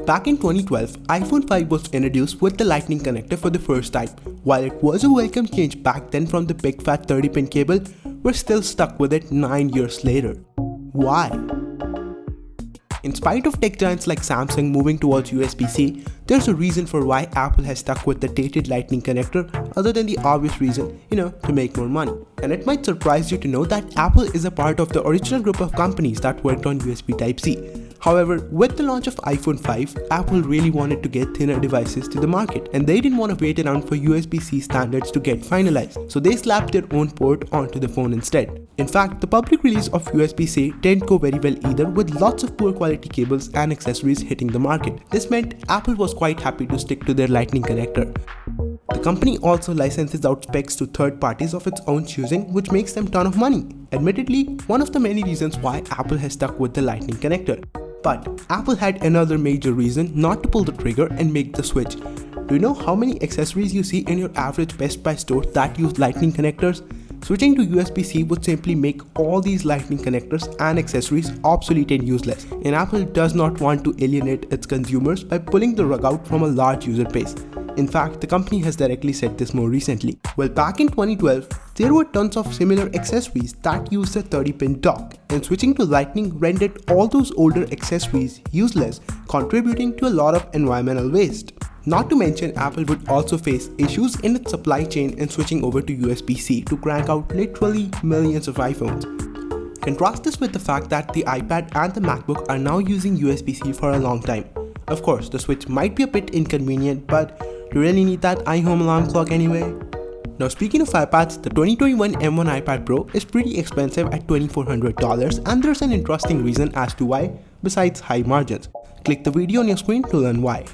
back in 2012, iPhone 5 was introduced with the lightning connector for the first time. While it was a welcome change back then from the big fat 30-pin cable, we're still stuck with it 9 years later. Why? In spite of tech giants like Samsung moving towards USB-C, there's a reason for why Apple has stuck with the dated lightning connector other than the obvious reason, to make more money. And it might surprise you to know that Apple is a part of the original group of companies that worked on USB Type-C. However, with the launch of iPhone 5, Apple really wanted to get thinner devices to the market, and they didn't want to wait around for USB-C standards to get finalized, so they slapped their own port onto the phone instead. In fact, the public release of USB-C didn't go very well either, with lots of poor quality cables and accessories hitting the market. This meant Apple was quite happy to stick to their lightning connector. The company also licenses out specs to third parties of its own choosing, which makes them a ton of money. Admittedly, one of the many reasons why Apple has stuck with the lightning connector. But Apple had another major reason not to pull the trigger and make the switch. Do you know how many accessories you see in your average Best Buy store that use lightning connectors? Switching to USB-C would simply make all these lightning connectors and accessories obsolete and useless, and Apple does not want to alienate its consumers by pulling the rug out from a large user base. In fact, the company has directly said this more recently. Well, back in 2012, there were tons of similar accessories that used a 30-pin dock, and switching to lightning rendered all those older accessories useless, contributing to a lot of environmental waste. Not to mention, Apple would also face issues in its supply chain in switching over to USB-C to crank out literally millions of iPhones. Contrast this with the fact that the iPad and the MacBook are now using USB-C for a long time. Of course, the switch might be a bit inconvenient, but do you really need that iHome alarm clock anyway? Now, speaking of iPads, the 2021 M1 iPad Pro is pretty expensive at $2,400, and there's an interesting reason as to why, besides high margins. Click the video on your screen to learn why.